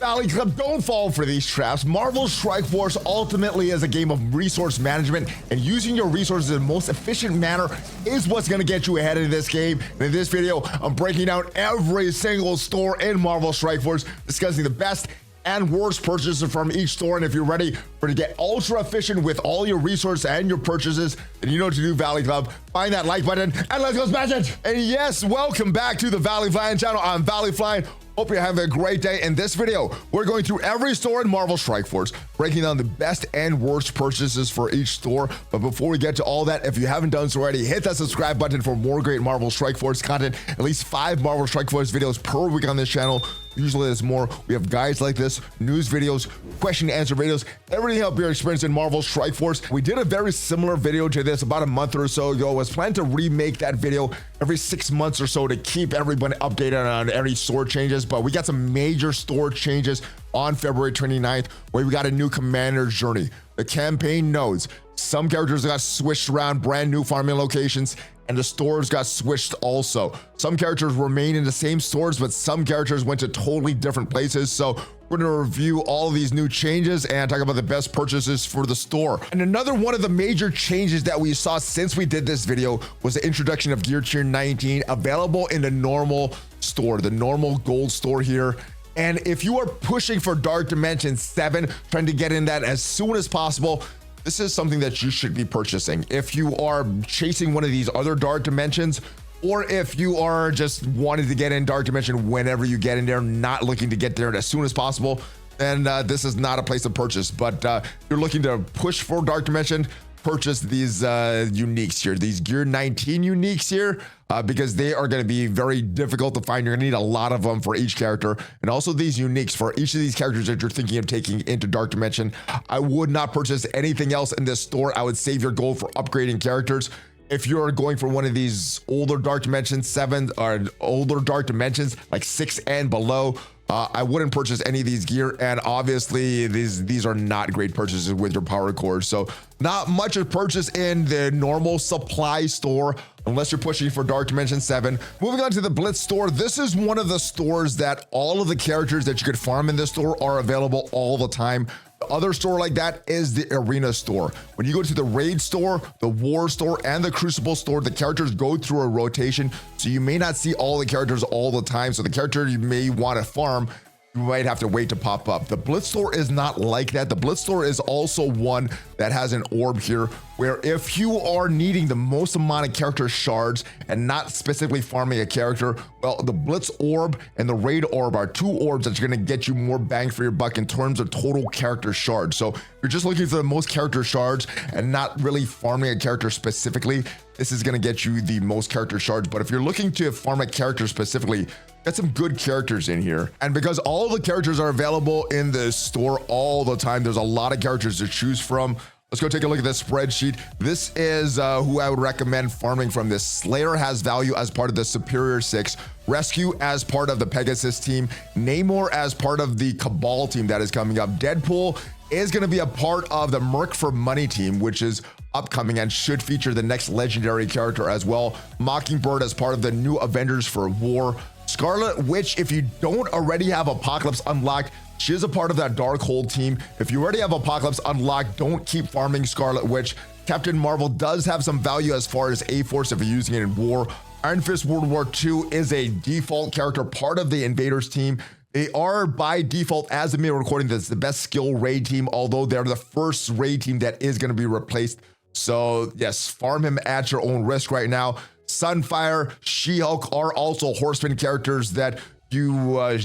Valley Club, don't fall for these traps. Marvel Strike Force ultimately is a game of resource management, and using your resources in the most efficient manner is what's going to get you ahead in this game. And in this video, I'm breaking down every single store in Marvel Strike Force, discussing the best and worst purchases from each store. And if you're ready to get ultra efficient with all your resources and your purchases, then you know what to do, Valley Club. Find that like button and let's go smash it. And yes, welcome back to the ValleyFlyin channel. I'm ValleyFlyin. Hope you're having a great day. In this video, we're going through every store in Marvel Strike Force, breaking down the best and worst purchases for each store. But before we get to all that, if you haven't done so already, hit that subscribe button for more great Marvel Strike Force content. At least 5 Marvel Strike Force videos per week on this channel. Usually there's more. We have guides like this, news videos, question and answer videos, everything help your experience in Marvel Strike Force. We did a very similar video to this about a month or so ago. I was planning to remake that video every 6 months or so to keep everyone updated on any store changes, but we got some major store changes on February 29th, where we got a new commander's journey. The campaign nodes, some characters got switched around, brand new farming locations, and the stores got switched also. Some characters remain in the same stores, but some characters went to totally different places. So we're gonna review all of these new changes and talk about the best purchases for the store. And another one of the major changes that we saw since we did this video was the introduction of Gear Tier 19, available in the normal store, the normal gold store here. And if you are pushing for Dark Dimension 7, trying to get in that as soon as possible, this is something that you should be purchasing. If you are chasing one of these other Dark Dimensions, or if you are just wanting to get in Dark Dimension whenever you get in there, not looking to get there as soon as possible, then this is not a place to purchase. But if you're looking to push for Dark Dimension, purchase these uniques here, these Gear 19 uniques here, because they are going to be very difficult to find. You're going to need a lot of them for each character, and also these uniques for each of these characters that you're thinking of taking into Dark Dimension. I would not purchase anything else in this store. I would save your gold for upgrading characters. If you're going for one of these older Dark Dimension 7 or older Dark Dimensions like 6 and below, I wouldn't purchase any of these gear, and obviously these are not great purchases with your power cores. So not much to purchase in the normal supply store unless you're pushing for Dark Dimension 7. Moving on to the Blitz store. This is one of the stores that all of the characters that you could farm in this store are available all the time. The other store like that is the arena store. When you go to the raid store, the war store, and the Crucible store, the characters go through a rotation, so you may not see all the characters all the time. So the character you may want to farm, you might have to wait to pop up. The Blitz store is not like that. The Blitz store is also one that has an orb here, where if you are needing the most amount of character shards and not specifically farming a character, well, the Blitz orb and the raid orb are 2 orbs that are going to get you more bang for your buck in terms of total character shards. So if you're just looking for the most character shards and not really farming a character specifically, this is going to get you the most character shards. But if you're looking to farm a character specifically, got some good characters in here. And because all the characters are available in the store all the time, there's a lot of characters to choose from. Let's go take a look at this spreadsheet. This is who I would recommend farming from. This Slayer has value as part of the Superior 6, Rescue as part of the Pegasus team, Namor as part of the Cabal team that is coming up. Deadpool is going to be a part of the Merc for Money team, which is upcoming and should feature the next legendary character as well. Mockingbird as part of the new Avengers for War. Scarlet Witch, if you don't already have Apocalypse unlocked, she is a part of that Darkhold team. If you already have Apocalypse unlocked, don't keep farming Scarlet Witch. Captain Marvel does have some value as far as A-Force if you're using it in war. Iron Fist World War II is a default character, part of the Invaders team. They are by default, as of me recording this, the best skill raid team, although they're the first raid team that is going to be replaced. So yes, farm him at your own risk right now. Sunfire, She-Hulk are also Horseman characters that you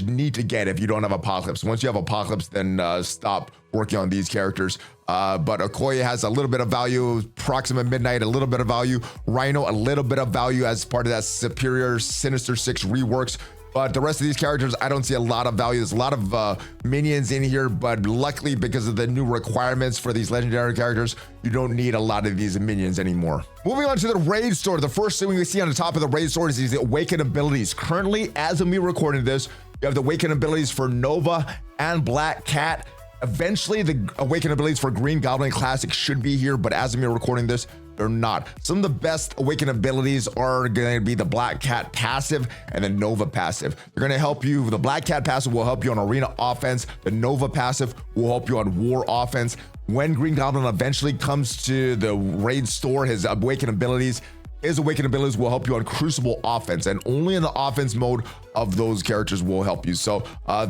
need to get if you don't have Apocalypse. Once you have Apocalypse, then stop working on these characters. But Okoye has a little bit of value, Proxima Midnight a little bit of value, Rhino a little bit of value as part of that Superior Sinister 6 reworks. But the rest of these characters, I don't see a lot of value. There's a lot of minions in here, but luckily because of the new requirements for these legendary characters, you don't need a lot of these minions anymore. Moving on to the raid store, the first thing we see on the top of the raid store is these awakened abilities. Currently, as of me recording this, you have the awakened abilities for Nova and Black Cat. Eventually, the awakened abilities for Green Goblin Classic should be here, but as of me recording this, they're not. Some of the best awakened abilities are going to be the Black Cat passive and the Nova passive. They're going to help you. The Black Cat passive will help you on arena offense. The Nova passive will help you on war offense. When Green Goblin eventually comes to the raid store, his awakened abilities will help you on Crucible offense, and only in the offense mode of those characters will help you. So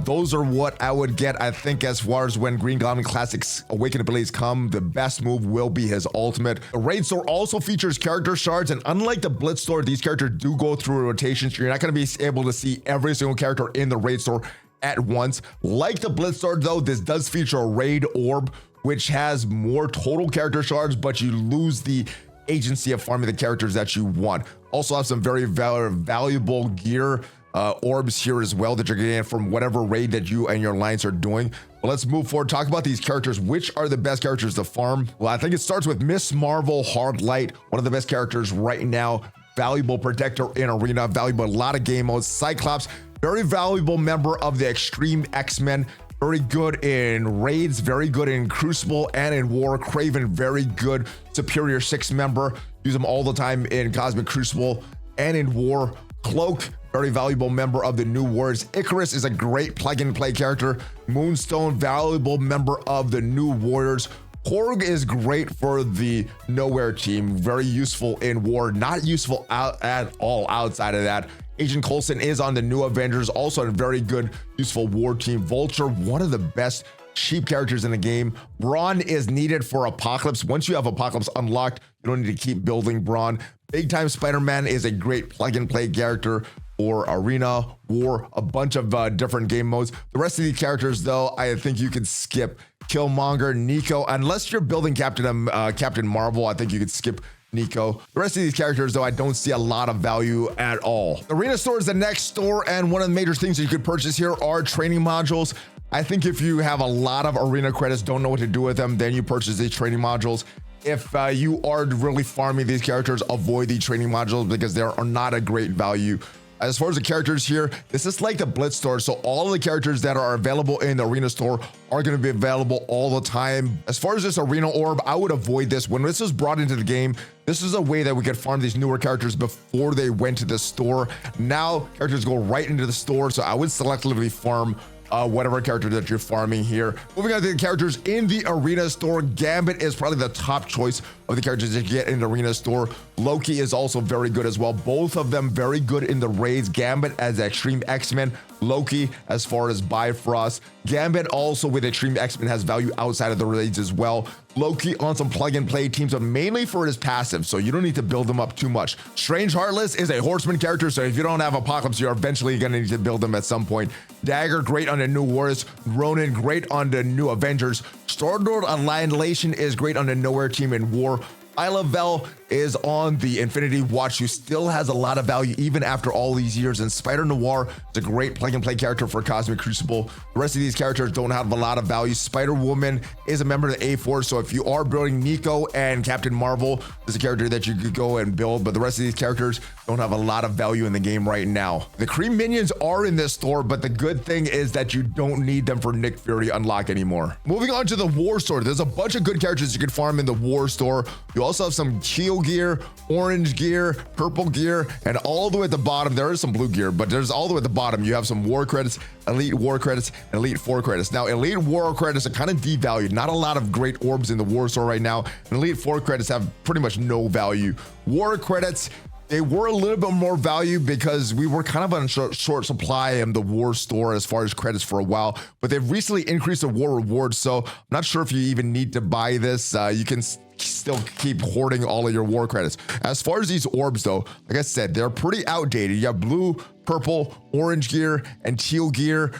those are what I would get. I think as far as when Green Goblin Classic's awakened abilities come, the best move will be his ultimate. The raid store also features character shards, and unlike the Blitz store, these characters do go through a rotation, so you're not going to be able to see every single character in the raid store at once. Like the Blitz store though, this does feature a raid orb, which has more total character shards, but you lose the agency of farming the characters that you want. Also have some very valuable gear orbs here as well that you're getting from whatever raid that you and your alliance are doing. But let's move forward, talk about these characters. Which are the best characters to farm? Well, I think it starts with Miss Marvel Hard Light, one of the best characters right now. Valuable protector in arena, valuable in a lot of game modes. Cyclops, very valuable member of the Extreme X-Men, very good in raids, very good in Crucible and in war. Craven, very good Superior 6 member. Use them all the time in Cosmic Crucible and in war. Cloak, very valuable member of the New Warriors. Icarus is a great plug-and-play character. Moonstone, valuable member of the New Warriors. Korg is great for the Nowhere team, very useful in war, not useful at all outside of that. Agent Coulson is on the New Avengers, also a very good, useful war team. Vulture, one of the best cheap characters in the game. Brawn is needed for Apocalypse. Once you have Apocalypse unlocked, you don't need to keep building Brawn. Big Time Spider-Man is a great plug-and-play character for arena, war, a bunch of different game modes. The rest of these characters, though, I think you could skip. Killmonger, Nico, unless you're building Captain Marvel, I think you could skip Nico. The rest of these characters, though, I don't see a lot of value at all. The arena store is the next store, and one of the major things that you could purchase here are training modules. I think if you have a lot of arena credits, don't know what to do with them, then you purchase these training modules. If you are really farming these characters, avoid the training modules because they are not a great value. As far as the characters here, this is like the Blitz store, so all of the characters that are available in the arena store are going to be available all the time. As far as this arena orb, I would avoid this. When this was brought into the game, this is a way that we could farm these newer characters before they went to the store. Now characters go right into the store, so I would selectively farm whatever character that you're farming here. Moving on to the characters in the arena store, Gambit is probably the top choice of the characters that you get in the arena store. Loki is also very good as well. Both of them very good in the raids. Gambit as Extreme X-Men, Loki as far as Bifrost. Gambit also with Extreme X-Men has value outside of the raids as well. Loki on some plug-and-play teams, but mainly for his passive, so you don't need to build them up too much. Strange Heartless is a horseman character, so if you don't have Apocalypse, you're eventually going to need to build them at some point. Dagger, great on the New Warriors. Ronin, great on the New Avengers. Star-Lord Annihilation is great on the Nowhere team in war. Vel is on the Infinity Watch, who still has a lot of value even after all these years. And Spider Noir is a great plug-and-play character for Cosmic Crucible. The rest of these characters don't have a lot of value. Spider-Woman is a member of the A4, so if you are building Nico and Captain Marvel, there's a character that you could go and build, but the rest of these characters don't have a lot of value in the game right now. The Kree minions are in this store, but the good thing is that you don't need them for Nick Fury unlock anymore. Moving on to the War store, there's a bunch of good characters you can farm in the War store. You also have some teal gear, orange gear, purple gear, and all the way at the bottom, there is some blue gear, but there's all the way at the bottom, you have some war credits, elite war credits, and elite 4 credits. Now, elite war credits are kind of devalued. Not a lot of great orbs in the War store right now, and elite 4 credits have pretty much no value. War credits, they were a little bit more value because we were kind of on short supply in the War store as far as credits for a while, but they've recently increased the war rewards, so I'm not sure if you even need to buy this. You can still keep hoarding all of your war credits. As far as these orbs though, like I said, they're pretty outdated. You have blue, purple, orange gear, and teal gear.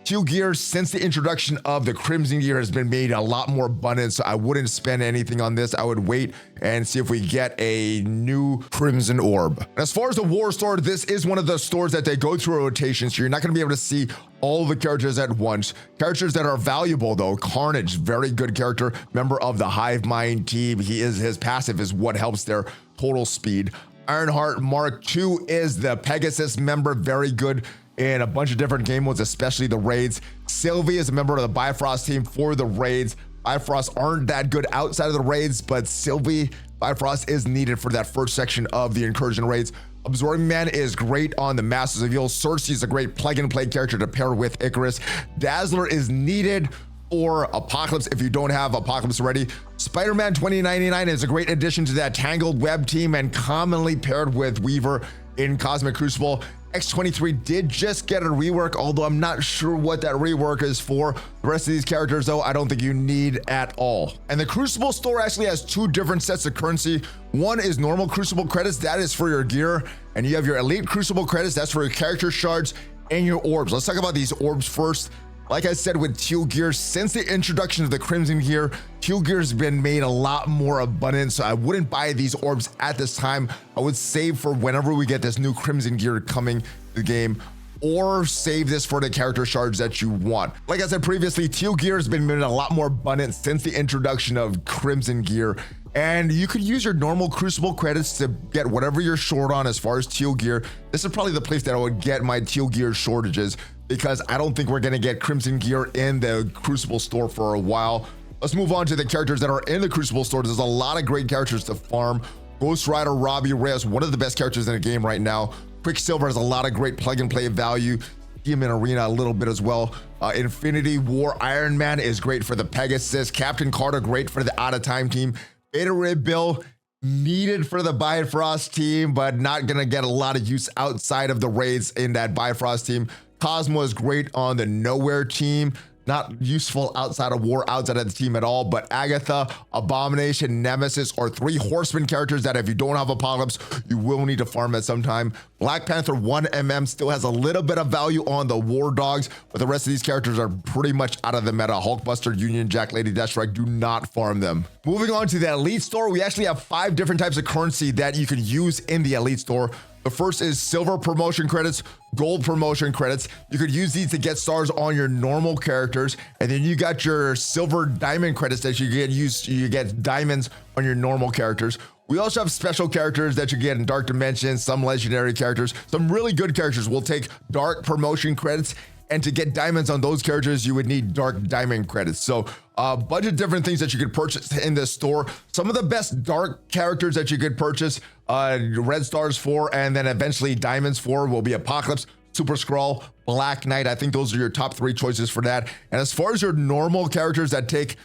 Teal gear, since the introduction of the Crimson gear, has been made a lot more abundant, so I wouldn't spend anything on this. I would wait and see if we get a new Crimson orb. As far as the War store, this is one of the stores that they go through a rotation, so you're not going to be able to see all the characters at once. Characters that are valuable though, Carnage, very good character, member of the Hive Mind team. His passive is what helps their total speed. Ironheart Mark II is the Pegasus member, very good in a bunch of different game modes, especially the raids. Sylvie is a member of the Bifrost team for the raids. Bifrost aren't that good outside of the raids, but Sylvie Bifrost is needed for that first section of the incursion raids. Absorbing Man is great on the Masters of Evil. Cersei is a great plug-and-play character to pair with Icarus. Dazzler is needed for Apocalypse if you don't have Apocalypse already. Spider-Man 2099 is a great addition to that Tangled Web team and commonly paired with Weaver in Cosmic Crucible. X-23 did just get a rework, although I'm not sure what that rework is for. The rest of these characters, though, I don't think you need at all. And the Crucible store actually has two different sets of currency. One is normal Crucible credits, that is for your gear. And you have your Elite Crucible credits, that's for your character shards and your orbs. Let's talk about these orbs first. Like I said with teal gear, since the introduction of the crimson gear, teal gear has been made a lot more abundant, so I wouldn't buy these orbs at this time. I would save for whenever we get this new crimson gear coming to the game, or save this for the character shards that you want. Like I said previously, teal gear has been made a lot more abundant since the introduction of crimson gear. And you could use your normal Crucible credits to get whatever you're short on as far as teal gear. This is probably the place that I would get my teal gear shortages, because I don't think we're gonna get crimson gear in the Crucible store for a while. Let's move on to the characters that are in the Crucible store. There's a lot of great characters to farm. Ghost Rider Robbie Reyes, one of the best characters in the game right now. Quicksilver has a lot of great plug and play value. Demon Arena a little bit as well. Infinity War Iron Man is great for the Pegasus. Captain Carter, great for the Out of Time team. Beta Ray Bill, needed for the Bifrost team, but not gonna get a lot of use outside of the raids in that Bifrost team. Cosmo is great on the Nowhere team, not useful outside of war, outside of the team at all. But Agatha, Abomination, Nemesis are three horseman characters that if you don't have Apocalypse, you will need to farm at some time. Black Panther 1mm still has a little bit of value on the War Dogs, but the rest of these characters are pretty much out of the meta. Hulkbuster, Union Jack, Lady Deathstrike, do not farm them. Moving on to the Elite Store, we actually have 5 different types of currency that you can use in the Elite Store. The first is silver promotion credits, gold promotion credits. You could use these to get stars on your normal characters. And then you got your silver diamond credits that you get diamonds on your normal characters. We also have special characters that you get in Dark Dimensions, some legendary characters, some really good characters will take dark promotion credits. And to get diamonds on those characters, you would need dark diamond credits. So a bunch of different things that you could purchase in this store. Some of the best dark characters that you could purchase red stars for, and then eventually diamonds for, will be Apocalypse, Super Skrull, Black Knight. I think those are your top 3 choices for that. And as far as your normal characters that take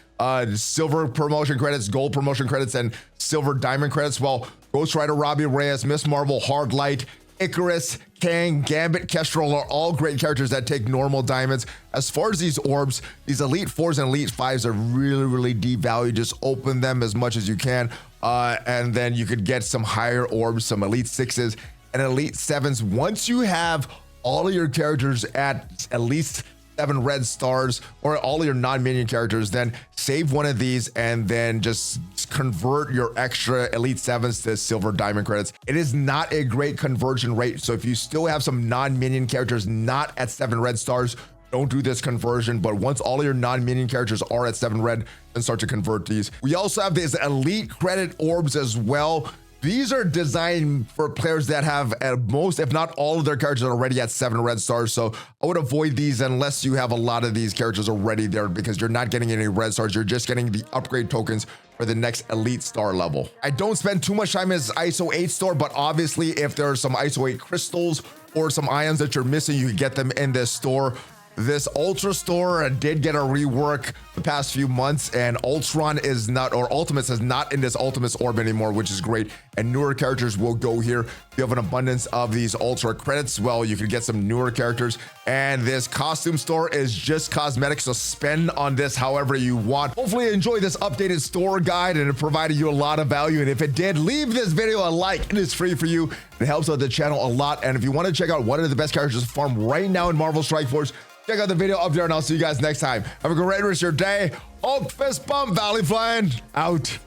silver promotion credits, gold promotion credits, and silver diamond credits, well, Ghost Rider Robbie Reyes, Miss Marvel, Hard Light, Icarus, Kang, Gambit, Kestrel are all great characters that take normal diamonds. As far as these orbs, these Elite 4s and Elite 5s are really devalued. Just open them as much as you can. And then you could get some higher orbs, some Elite 6s and Elite 7s. Once you have all of your characters at least 7 red stars, or all of your non-minion characters, then save one of these and then just convert your extra Elite 7s to silver diamond credits. It is not a great conversion rate, so if you still have some non-minion characters not at 7 red stars, don't do this conversion. But once all of your non-minion characters are at 7 red, then start to convert these. We also have these Elite credit orbs as well. These are designed for players that have at most, if not all of their characters already at 7 red stars. So I would avoid these unless you have a lot of these characters already there, because you're not getting any red stars. You're just getting the upgrade tokens for the next Elite star level. I don't spend too much time in this ISO 8 store, but obviously if there are some ISO 8 crystals or some ions that you're missing, you can get them in this store. This Ultra store did get a rework the past few months, and Ultron is not, or Ultimates is not in this Ultimates orb anymore, which is great. And newer characters will go here. If you have an abundance of these Ultra credits, well, you could get some newer characters. And this costume store is just cosmetics, so spend on this however you want. Hopefully you enjoyed this updated store guide and it provided you a lot of value. And if it did, leave this video a like. It is free for you. It helps out the channel a lot. And if you want to check out one of the best characters to farm right now in Marvel Strike Force, check out the video up there, and I'll see you guys next time. Have a great rest of your day. Hulk fist bump, ValleyFlyin out.